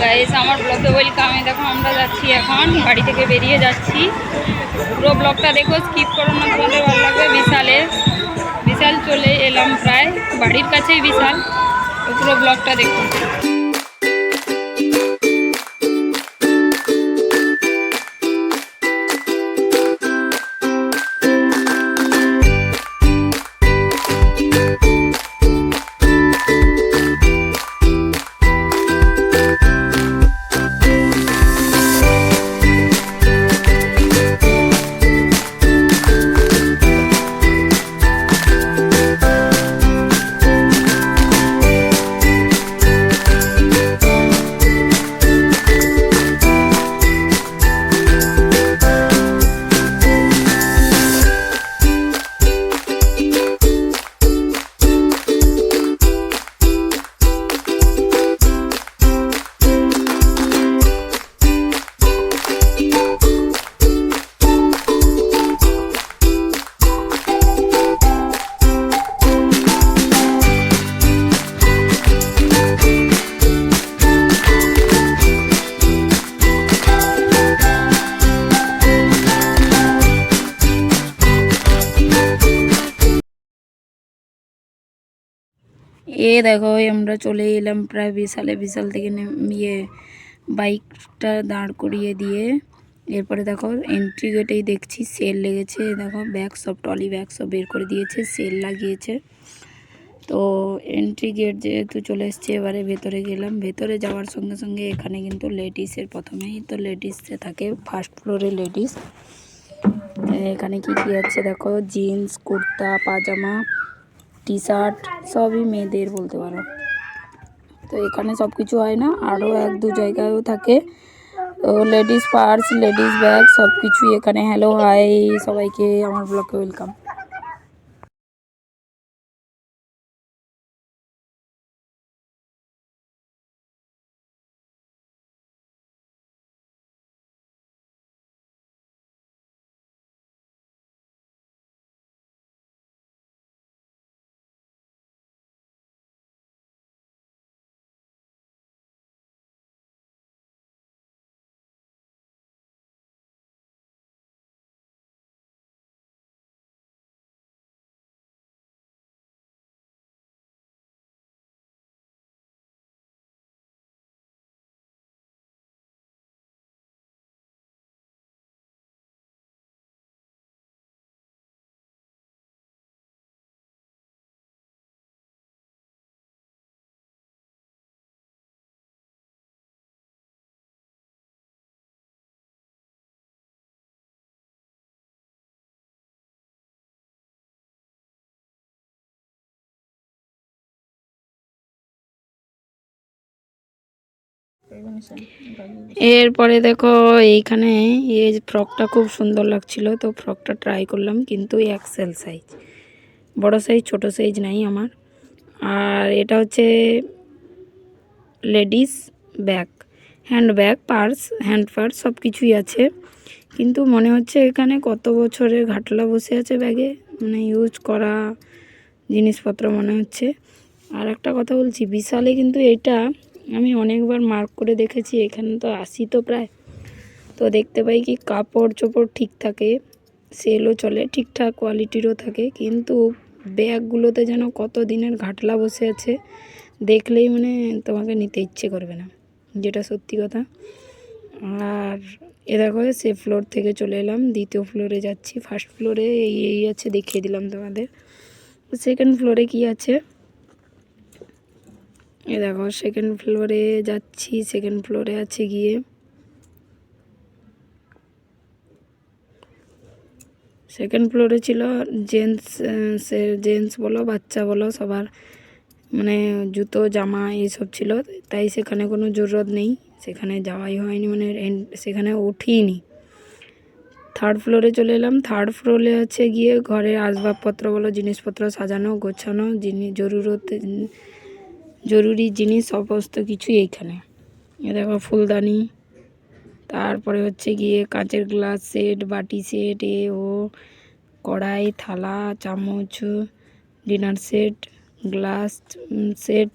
Guys আমার ব্লগে welcome. দেখো আমরা যাচ্ছি, এখন বাড়ি থেকে বেরিয়ে যাচ্ছি। পুরো ব্লগটা দেখো, স্কিপ করো না, তোমাদের ভালো লাগবে। বিশাল চলে এলাম, প্রায় বাড়ির কাছেই বিশাল। তো পুরো ব্লগটা দেখো। দেখো আমরা চলে এলাম প্রায় বিশাল থেকে বাইকটা দাঁড় করিয়ে দিয়ে এরপরে দেখো এন্ট্রি গেটেই দেখছি সেল লেগেছে। দেখো ব্যাগ সব, ট্রলি ব্যাগ সব বের করে দিয়েছে, সেল লাগিয়েছে। তো এন্ট্রি গেট যেহেতু চলে এসছে, এবারে ভেতরে গেলাম। ভেতরে যাওয়ার সঙ্গে সঙ্গে এখানে কিন্তু লেডিসের প্রথমেই তো লেডিসে থাকে, ফার্স্ট ফ্লোরে লেডিস। এখানে কি আছে দেখো, জিন্স, কুর্তা, পাজামা, টি শার্ট সবই মেয়েদের বলতে পারো। তো এখানে সব কিছু হয় না, আরও এক দু জায়গায়ও থাকে। তো লেডিস পার্স, লেডিস ব্যাগ সব কিছুই এখানে। হ্যালো হাই সবাইকে, আমার ব্লগে ওয়েলকাম। এরপরে দেখো এইখানে এই ফ্রকটা খুব সুন্দর লাগছিল, তো ফ্রকটা ট্রাই করলাম, কিন্তু এক্সেল সাইজ, বড় সাইজ ছোট সাইজ নাই আমার। আর এটা হচ্ছে ladies bag, hand bag, purse, hand purse সব কিছুই আছে। কিন্তু মনে হচ্ছে এখানে কত বছরের ঘাটলা বসে আছে ব্যাগে, মানে ইউজ করা জিনিসপত্র মনে হচ্ছে। আর একটা কথা বলছি, বিশালে কিন্তু এটা আমি অনেকবার মার্ক করে দেখেছি, এখানে তো আসি তো প্রায়। তো দেখতে পাই কি কাপড় চোপড় ঠিক থাকে, সেলও চলে, ঠিকঠাক কোয়ালিটিরও থাকে, কিন্তু ব্যাগগুলোতে যেন কত দিনের ঘাটলা বসে আছে, দেখলেই মানে তোমাকে নিতে ইচ্ছে করবে না, যেটা সত্যি কথা। আর এ দেখো সে ফ্লোর থেকে চলে এলাম, দ্বিতীয় ফ্লোরে যাচ্ছি। ফার্স্ট ফ্লোরে এই আছে, দেখিয়ে দিলাম তোমাদের। সেকেন্ড ফ্লোরে কি আছে এ দেখো, সেকেন্ড ফ্লোরে যাচ্ছি। সেকেন্ড ফ্লোরে আছে গিয়ে সেকেন্ড ফ্লোরে ছিল জেন্টস বলো বাচ্চা বলো সবার, মানে জুতো জামা এইসব ছিল, তাই সেখানে কোনো জরুরত নেই, সেখানে যাওয়াই হয়নি, মানে সেখানে উঠিনি। থার্ড ফ্লোরে চলে এলাম। থার্ড ফ্লোরে আছে গিয়ে ঘরের আসবাবপত্র বলো, জিনিসপত্র সাজানো গোছানো, জরুরি জিনিস সমস্ত কিছুই এইখানে। এ দেখো ফুলদানি, তারপরে হচ্ছে গিয়ে কাঁচের গ্লাস সেট, বাটি সেট, কড়াই, থালা, চামচ, ডিনার সেট, গ্লাস সেট,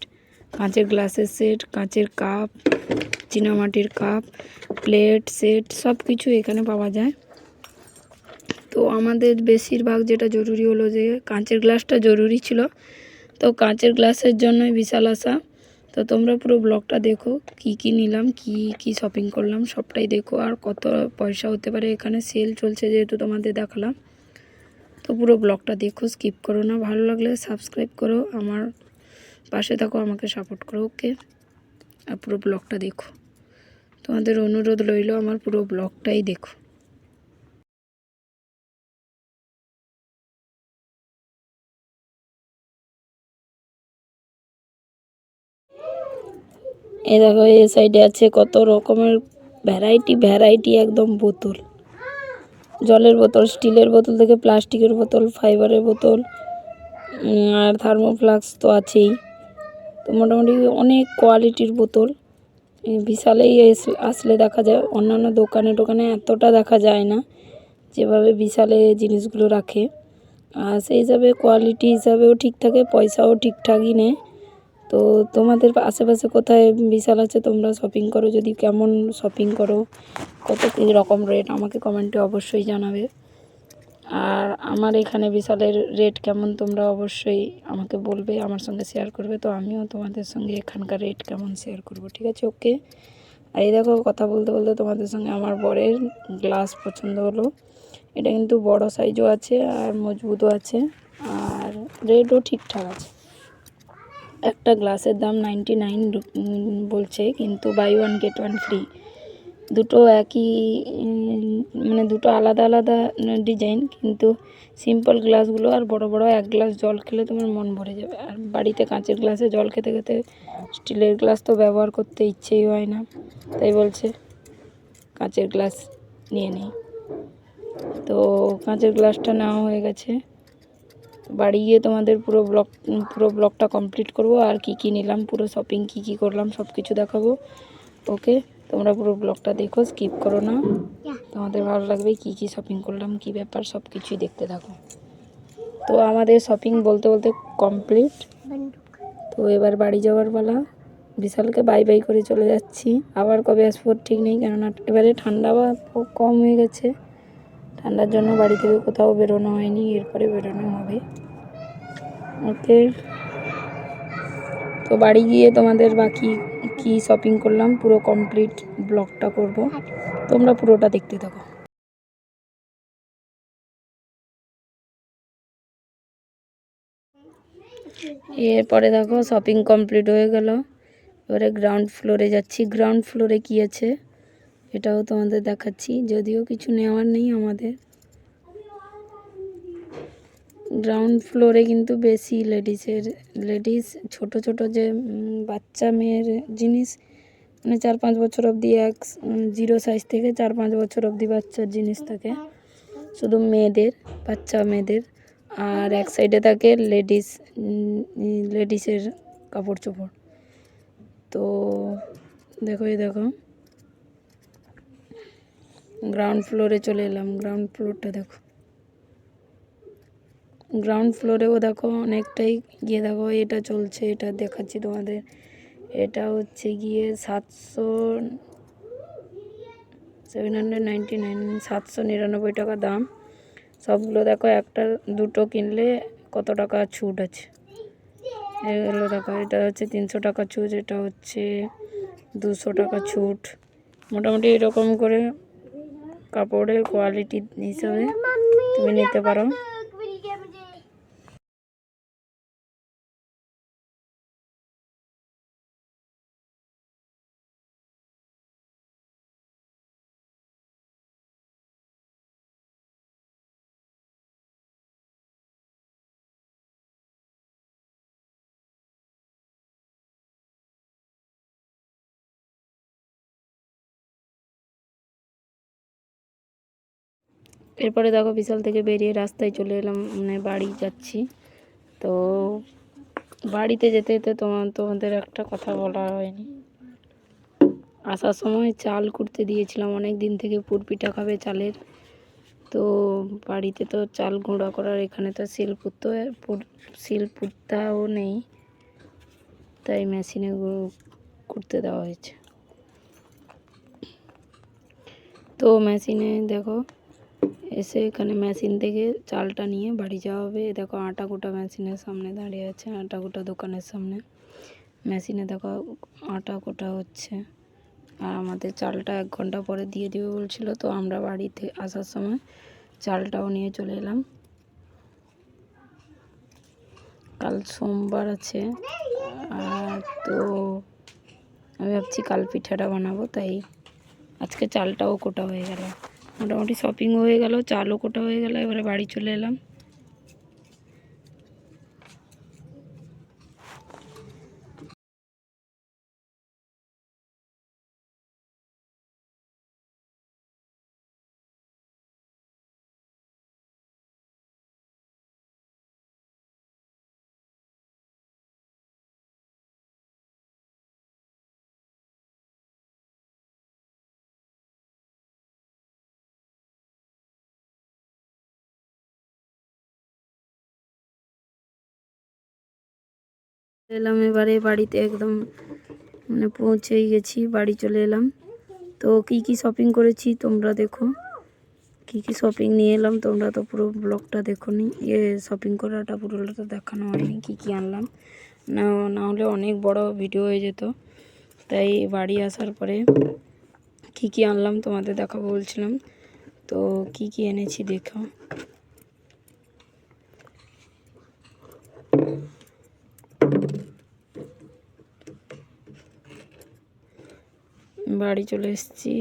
কাঁচের গ্লাসের সেট, কাঁচের কাপ, চীনামাটির কাপ, প্লেট, সেট সব কিছু এখানে পাওয়া যায়। তো আমাদের বেশিরভাগ যেটা জরুরি হলো যে কাঁচের গ্লাসটা জরুরি ছিল, তো কাঁচের গ্লাসের জন্যই বিশাল আসা। তো তোমরা পুরো ব্লগটা দেখো, কি নিলাম, কি শপিং করলাম সবটাই দেখো, আর কত পয়সা হতে পারে। এখানে সেল চলছে যেহেতু তোমাদের দেখালাম। তো পুরো ব্লগটা দেখো, স্কিপ করো না। ভালো লাগলে সাবস্ক্রাইব করো, আমার পাশে থাকো, আমাকে সাপোর্ট করো, ওকে। আর পুরো ব্লগটা দেখো, তোমাদের অনুরোধ রইল আমার পুরো ব্লগটাই দেখো। এই দেখো এই সাইডে আছে কত রকমের ভ্যারাইটি একদম বোতল, জলের বোতল, স্টিলের বোতল থেকে প্লাস্টিকের বোতল, ফাইবারের বোতল, আর থার্মোফ্লাক্স তো আছেই। তো মোটামুটি অনেক কোয়ালিটির বোতল। বিশালেই আসলে দেখা যায়, অন্যান্য দোকানে এতটা দেখা যায় না যেভাবে বিশালে জিনিসগুলো রাখে। আর সেই হিসাবে কোয়ালিটি হিসাবেও ঠিক থাকে, পয়সাও ঠিকঠাকই নেয়। তো তোমাদের আশেপাশে কোথায় বিশাল আছে তোমরা শপিং করো, যদি কেমন শপিং করো, কত কী রকম রেট আমাকে কমেন্টে অবশ্যই জানাবে। আর আমার এখানে বিশালের রেট কেমন তোমরা অবশ্যই আমাকে বলবে, আমার সঙ্গে শেয়ার করবে। তো আমিও তোমাদের সঙ্গে এখানকার রেট কেমন শেয়ার করব, ঠিক আছে, ওকে। আর এই দেখো কথা বলতে বলতে তোমাদের সঙ্গে আমার বরের গ্লাস পছন্দ হলো। এটা কিন্তু বড় সাইজও আছে আর মজবুতও আছে, আর রেটও ঠিকঠাক আছে। একটা গ্লাসের দাম 99 বলছে, কিন্তু buy one get one free. দুটো একই, মানে দুটো আলাদা আলাদা ডিজাইন, কিন্তু সিম্পল গ্লাসগুলো আর বড় বড়। এক গ্লাস জল খেলে তোমার মন ভরে যাবে। আর বাড়িতে কাঁচের গ্লাসে জল খেতে খেতে স্টিলের গ্লাস তো ব্যবহার করতে ইচ্ছেই হয় না, তাই বলছে কাঁচের গ্লাস নিয়ে নিই। তো কাঁচের গ্লাসটা নেওয়া হয়ে গেছে। বাড়ি গিয়ে তোমাদের পুরো ব্লগটা কমপ্লিট করব, আর কি নিলাম, পুরো শপিং কি করলাম সব কিছু দেখাবো, ওকে। তোমরা পুরো ব্লগটা দেখো, স্কিপ করো না, তোমাদের ভালো লাগবে। কি শপিং করলাম, কি ব্যাপার, সব কিছুই দেখতে থাকো। তো আমাদের শপিং বলতে বলতে কমপ্লিট। তো এবার বাড়ি যাওয়ার পালা। বিশালকে বাই বাই করে চলে যাচ্ছি, আবার কবে আসবো ঠিক নেই, কেননা এবারে ঠান্ডা বা কম হয়ে গেছে। ঠান্ডার জন্য বাড়ি থেকে কোথাও বেরোনো হয়নি, এরপরে বেরোনো হবে, ওকে। তো বাড়ি গিয়ে তোমাদের বাকি কি শপিং করলাম পুরো কমপ্লিট ব্লগটা করব, তোমরা পুরোটা দেখতে থাকো। এরপরে দেখো শপিং কমপ্লিট হয়ে গেল, এবারে গ্রাউন্ড ফ্লোরে যাচ্ছি। গ্রাউন্ড ফ্লোরে কী আছে এটাও তোমাদের দেখাচ্ছি, যদিও কিছু নেওয়ার নেই আমাদের। গ্রাউন্ড ফ্লোরে কিন্তু বেশি লেডিস ছোট যে বাচ্চা মেয়ের জিনিস, মানে 4-5 বছর অবধি, 0 সাইজ থেকে 4-5 বছর অবধি বাচ্চার জিনিস থাকে, শুধু বাচ্চা মেয়েদের। আর এক সাইডে থাকে লেডিসের কাপড় চোপড়। তো দেখো এই দেখো গ্রাউন্ড ফ্লোরে চলে এলাম, গ্রাউন্ড ফ্লোরটা দেখো। গ্রাউন্ড ফ্লোরেও দেখো অনেকটাই গিয়ে দেখো, এটা চলছে, এটা দেখাচ্ছি তোমাদের। এটা হচ্ছে গিয়ে 799 টাকা দাম। সবগুলো দেখো, একটা দুটো কিনলে কত টাকা ছুট আছে, এগুলো দেখো। এটা হচ্ছে 300 টাকা ছুট, এটা হচ্ছে 200 টাকা ছুট। মোটামুটি এরকম করে কাপড়ের কোয়ালিটি হিসাবে তুমি নিতে পারো। এরপরে দেখো বিশাল থেকে বেরিয়ে রাস্তায় চলে এলাম, মানে বাড়ি যাচ্ছি। তো বাড়িতে যেতে যেতে তোমাদের একটা কথা বলা হয়নি। আসার সময় চাল কুটতে দিয়েছিলাম, অনেক দিন থেকে পুরপিঠা খাবে চালের। তো বাড়িতে তো চাল গুঁড়া করার, এখানে তো শিলপুত্তাও নেই, তাই মেশিনে কুটতে দেওয়া হয়েছে। তো মেশিনে দেখো এসে এখানে মেশিন থেকে চালটা নিয়ে বাড়ি যাওয়া হবে। দেখো আটা কোটা মেশিনের সামনে দাঁড়িয়ে আছে, আটা কোটা দোকানের সামনে। মেশিনে দেখো আটা কোটা হচ্ছে। আর আমাদের চালটা 1 ঘন্টা পরে দিয়ে দেবে বলছিল, তো আমরা বাড়িতে আসার সময় চালটাও নিয়ে চলে এলাম। কাল সোমবার আছে, আর তো আমি ভাবছি কাল পিঠাটা বানাবো, তাই আজকে চালটাও কোটা হয়ে গেল। মোটামুটি শপিংও হয়ে গেল, চালও কোটা হয়ে গেল। এবারে বাড়ি চলে এলাম। এলাম এবারে বাড়িতে, একদম মানে পৌঁছেই গেছি, বাড়ি চলে এলাম। তো কি কি শপিং করেছি তোমরা দেখো, কি কি শপিং নিয়ে এলাম। তোমরা তো পুরো ব্লগটা দেখো নি, শপিং করাটা পুরোটা দেখানো হয়নি কি কি আনলাম। না হলে অনেক বড় ভিডিও হয়ে যেত। তাই বাড়ি আসার পরে কি কি আনলাম তোমাদের দেখাবো বলছিলাম। তো কি কি এনেছি দেখো। বাড়ি চলে এসেছি,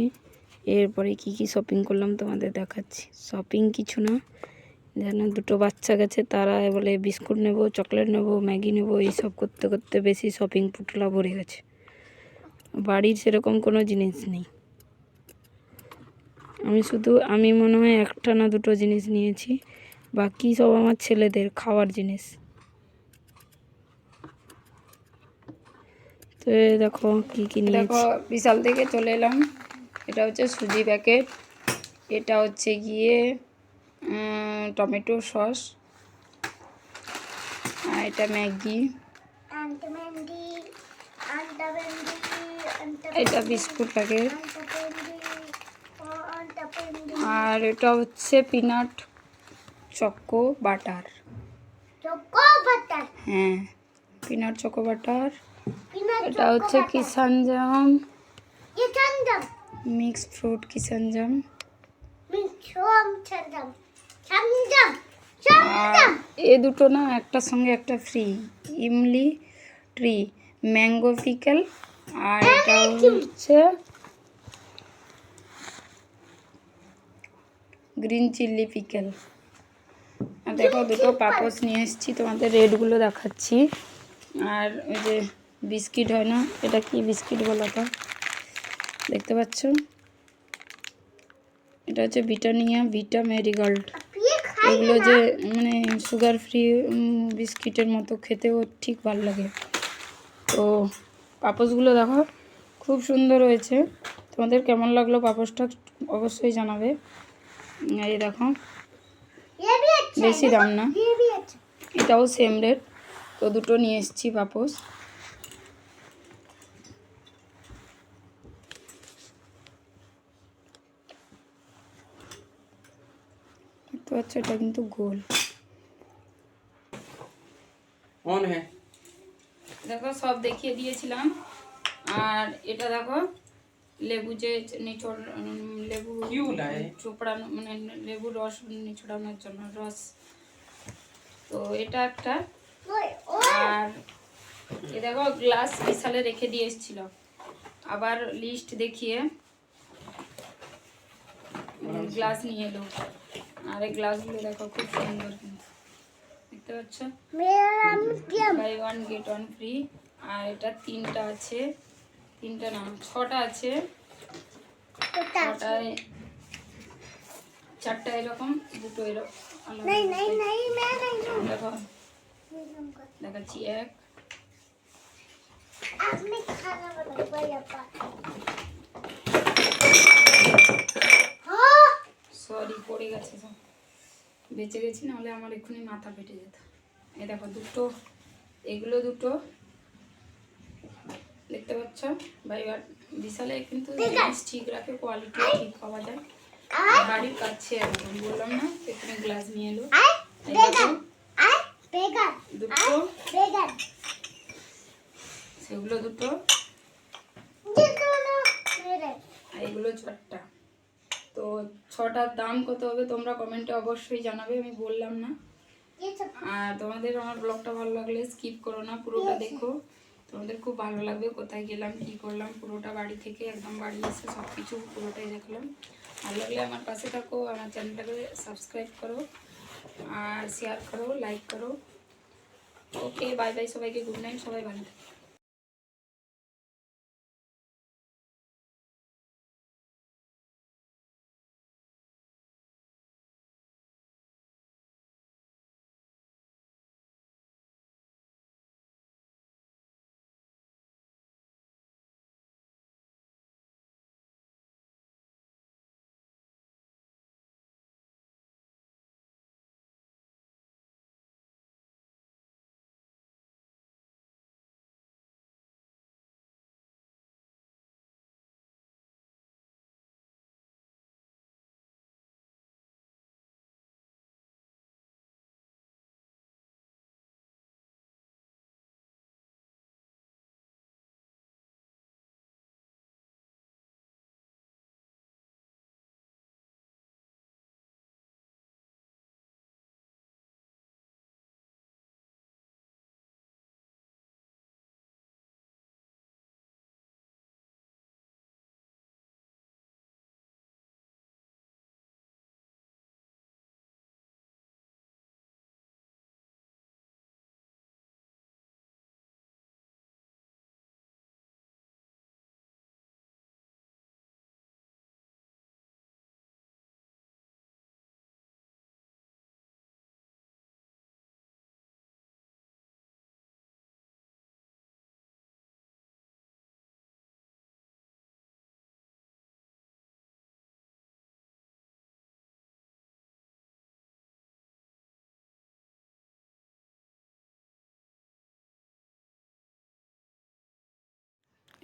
এরপরে কি কি শপিং করলাম তোমাদের দেখাচ্ছি। শপিং কিছু না, যেন 2টো বাচ্চা গেছে, তারা বলে বিস্কুট নেব, চকলেট নেব, ম্যাগি নেব, এইসব করতে করতে বেশি শপিং পুটলা ভরে গেছে। বাড়ির সেরকম কোনো জিনিস নেই। আমি মনে হয় 1টা না 2টো জিনিস নিয়েছি, বাকি সব আমার ছেলেদের খাওয়ার জিনিস। তো দেখো কি কি নিয়েছি। দেখো বিশাল থেকে চলে এলাম। এটা হচ্ছে সুজি প্যাকেট, এটা হচ্ছে গিয়ে টমেটো সস, আর এটা ম্যাগি, এটা বিস্কুট প্যাকেট, আর এটা হচ্ছে পিনাট চকো বাটার। হ্যাঁ, পিনাট চকো বাটার। এটা হচ্ছে কিষান জাম, মিক্সড ফ্রুট কিষান জাম। আর এ দুটো না একটার সঙ্গে একটা ফ্রি, ইমলি ট্রি ম্যাঙ্গো পিকেল। আর এটা হচ্ছে গ্রিন চিলি পিকেল। আর দেখো 2টো পাপোশ নিয়ে এসেছি, তোমাদের রেটগুলো দেখাচ্ছি। আর ওই যে বিস্কিট হয় না, এটা কি বিস্কিট বলো তো, দেখতে পাচ্ছ, এটা হচ্ছে ব্রিটানিয়া ভিটা মেরিগোল্ড। এগুলো যে মানে সুগার ফ্রি বিস্কিটের মতো, খেতেও ঠিক ভালো লাগে। তো পাপোশগুলো দেখো খুব সুন্দর হয়েছে। তোমাদের কেমন লাগলো পাপোশটা অবশ্যই জানাবে। এই দেখো, বেশি দাম না, এটাও সেম রেট। তো 2টো নিয়ে এসেছি পাপোশ। দেখতে পাচ্ছ, এটা কিন্তু গোল। দেখো সব দেখিয়ে দিয়েছিলাম। আর এটা দেখো লেবু, যে নিচড় লেবু চোপড়ানো, মানে লেবু রস নিচড়ানোর জন্য রস। তো এটা একটা। আর এ দেখো গ্লাস বিশালে রেখে দিয়ে এসেছিল, আবার লিস্ট দেখিয়ে গ্লাস নিয়ে এলো। আর এই গ্লাসগুলো দেখো খুব সুন্দর, কিন্তু দেখতে পাচ্ছ, বাই 1 গেট 1 ফ্রি। আর এটা 3টা আছে, 3টা না 6টা আছে, 6টায় 4টা এরকম, 2টো এরকম দেখো দেখাচ্ছি। 1 সরি পড়ে গেছে, সব বেঁচে গেছি, নাহলে আমার এক্ষুনি মাথা ফেটে যেত। এই দেখো 2টো, এগুলো 2টো দেখতে পাচ্ছ, বাই 1 বিশালে কিন্তু জিনিস ঠিক রাখে, কোয়ালিটি ঠিক পাওয়া যায়। বাড়ির কাছে একদম বললাম না, এখানে গ্লাস নিয়ে এলো দুটো, সেগুলো দুটো, এগুলো 4টা। তো 6টার দাম কত হবে তোমরা কমেন্টে অবশ্যই জানাবে, আমি বললাম না। আর তোমাদের আমার ব্লগটা ভালো লাগলে স্কিপ করো না, পুরোটা দেখো, তোমাদের খুব ভালো লাগবে। কোথায় গেলাম, কি করলাম, পুরোটা বাড়ি থেকে একদম বাড়ি এসে সব কিছু পুরোটাই দেখলাম। ভালো লাগলে আমার পাশে থাকো, আমার চ্যানেলটাকে সাবস্ক্রাইব করো আর শেয়ার করো, লাইক করো। ওকে, বাই বাই সবাইকে, গুড নাইট, সবাই ভালো থাকো।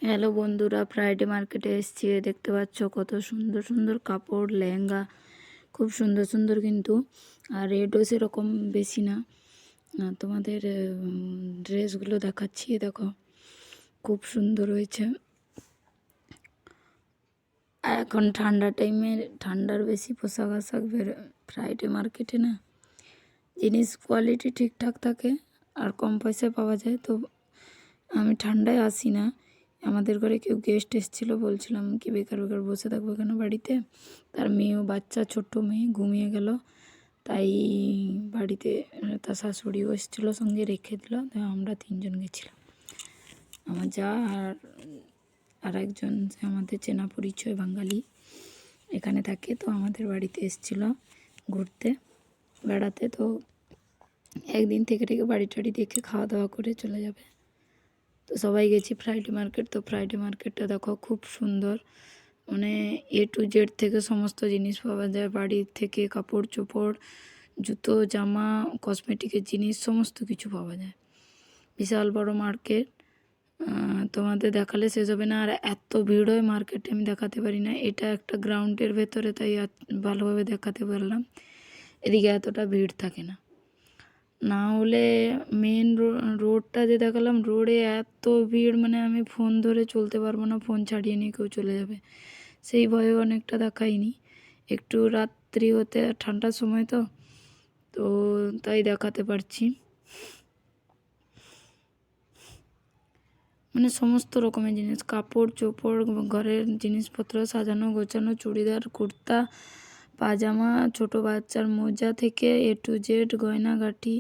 হ্যালো বন্ধুরা, ফ্রাইডে মার্কেটে এসেছি। দেখতে পাচ্ছ কত সুন্দর সুন্দর কাপড়, লেহেঙ্গা, খুব সুন্দর সুন্দর কিন্তু। আর রেটও সেরকম বেশি না। তোমাদের ড্রেসগুলো দেখাচ্ছি, দেখো খুব সুন্দর হয়েছে। আর এখন ঠান্ডা টাইমে ঠান্ডার বেশি পোশাক আশাক ফ্রাইডে মার্কেটে না, জিনিস কোয়ালিটি ঠিকঠাক থাকে আর কম পয়সায় পাওয়া যায়। তো আমি ঠান্ডায় আসি না। আমাদের ঘরে কেউ গেস্ট এসেছিলো, বলছিলাম কি বেকার বেকার বসে থাকবো কেন বাড়িতে, তার মেয়েও বাচ্চা, ছোট্ট মেয়ে ঘুমিয়ে গেল, তাই বাড়িতে তার শাশুড়িও এসেছিলো সঙ্গে, রেখে দিল। তাই আমরা 3জন গেছিলাম, আমার যা আর একজন আমাদের চেনা পরিচয় বাঙালি এখানে থাকে, তো আমাদের বাড়িতে এসেছিল ঘুরতে বেড়াতে। তো একদিন থেকে বাড়ি টাড়ি দেখে খাওয়া দাওয়া করে চলে যাবে। তো সবাই গেছি ফ্রাইডে মার্কেট। তো ফ্রাইডে মার্কেটটা দেখো খুব সুন্দর, মানে A to Z থেকে সমস্ত জিনিস পাওয়া যায়। বাড়ির থেকে কাপড় চোপড়, জুতো, জামা, কসমেটিকের জিনিস সমস্ত কিছু পাওয়া যায়। বিশাল বড় মার্কেট, তোমাদের দেখালে শেষ হবে না। আর এত ভিড় হয় মার্কেটে, আমি দেখাতে পারি না। এটা একটা গ্রাউন্ডের ভেতরে, তাই ভালোভাবে দেখাতে পারলাম। এদিকে এতটা ভিড় থাকে না। না হলে মেন রোডটা যে দেখালাম, রোডে এত ভিড়, মানে আমি ফোন ধরে চলতে পারবো না, ফোন ছাড়িয়ে নিয়ে কেউ চলে যাবে, সেই ভয়ে অনেকটা দেখাইনি। একটু রাত্রি হতে, ঠান্ডার সময় তো তো তাই দেখাতে পারছি। মানে সমস্ত রকমের জিনিস, কাপড় চোপড়, ঘরের জিনিসপত্র, সাজানো গোছানো, চুড়িদার, কুর্তা, পাজামা, ছোটো বাচ্চার মোজা থেকে A to Z, গয়নাগাটি,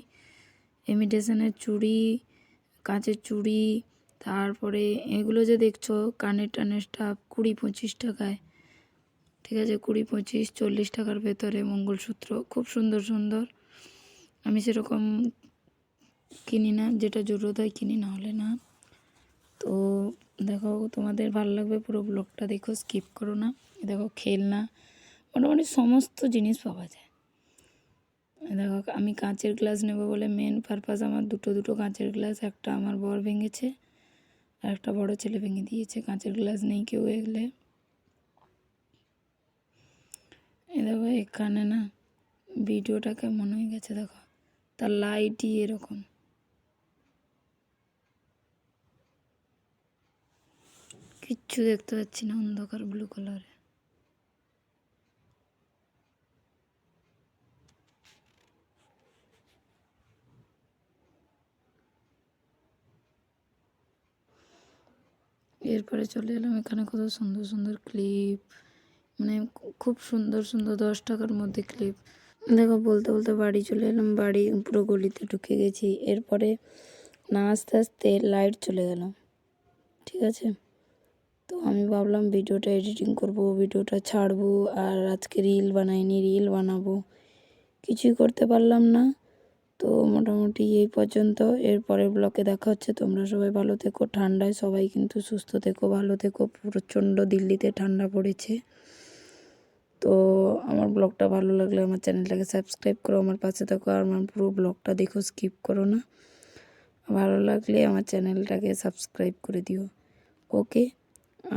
ইমিটেশনের চুড়ি, কাঁচের চুড়ি, তারপরে এগুলো যে দেখছো কানের টানের স্টাফ 20-25 টাকায়, ঠিক আছে, 20-25-40 টাকার ভেতরে মঙ্গলসূত্র, খুব সুন্দর সুন্দর। আমি সেরকম কিনি না, যেটা জরুরত হয় কিনি, না হলে না। তো দেখো, তোমাদের ভালো লাগবে, পুরো ব্লগটা দেখো, স্কিপ করো না। দেখো খেলনা, মোটামুটি সমস্ত জিনিস পাওয়া যায়। দেখো, আমি কাঁচের গ্লাস নেব বলে, মেন পারপাস আমার দুটো কাঁচের গ্লাস, একটা আমার বর ভেঙেছে আর একটা বড় ছেলে ভেঙে দিয়েছে, কাঁচের গ্লাস নেই কেউ এগলে। এ দেখো এখানে না ভিডিওটা কেমন হয়ে গেছে দেখো, তার লাইটই এরকম। কিচ্ছু দেখতে পাচ্ছি না, অন্ধকার ব্লু কালারে। এরপরে চলে এলাম এখানে, কত সুন্দর সুন্দর ক্লিপ, মানে খুব সুন্দর সুন্দর 10 টাকার মধ্যে ক্লিপ। দেখো বলতে বলতে বাড়ি চলে এলাম, বাড়ি পুরো গলিতে ঢুকে গেছি। এরপরে না আস্তে আস্তে লাইট চলে গেল, ঠিক আছে। তো আমি ভাবলাম ভিডিওটা এডিটিং করব, ভিডিওটা ছাড়বো, আর আজকে রিল বানাইনি, রিল বানাবো, কিছুই করতে পারলাম না। তো মোটামুটি এই পর্যন্ত, এরপরের ব্লগে দেখা হচ্ছে। তোমরা সবাই ভালো থেকো, ঠান্ডায় সবাই কিন্তু সুস্থ থেকো, ভালো থেকো। প্রচণ্ড দিল্লিতে ঠান্ডা পড়েছে। তো আমার ব্লগটা ভালো লাগলে আমার চ্যানেলটাকে সাবস্ক্রাইব করো, আমার পাশে থাকো, আর আমার পুরো ব্লগটা দেখো, স্কিপ করো না। ভালো লাগলে আমার চ্যানেলটাকে সাবস্ক্রাইব করে দিও, ওকে।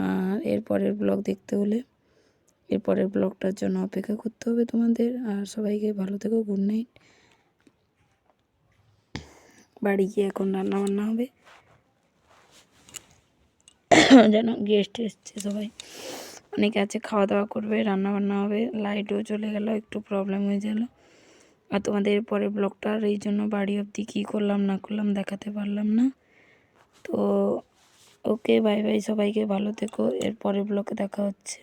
আর এরপরের ব্লগ দেখতে হলে এরপরের ব্লগটার জন্য অপেক্ষা করতে হবে তোমাদের। আর সবাইকে ভালো থেকো, গুড নাইট। বাড়ি গিয়ে এখন রান্না বান্না হবে, যেন গেস্ট এসছে, সবাই অনেকে আছে, খাওয়া দাওয়া করবে, রান্না বান্না হবে। লাইটও চলে গেল, একটু প্রবলেম হয়ে গেল। আর তোমাদের পরের ব্লগটার এই জন্য বাড়ি অবধি কী করলাম না করলাম দেখাতে পারলাম না। তো ওকে, বাই বাই, সবাইকে ভালো থেকো, এর পরের ব্লগে দেখা হচ্ছে।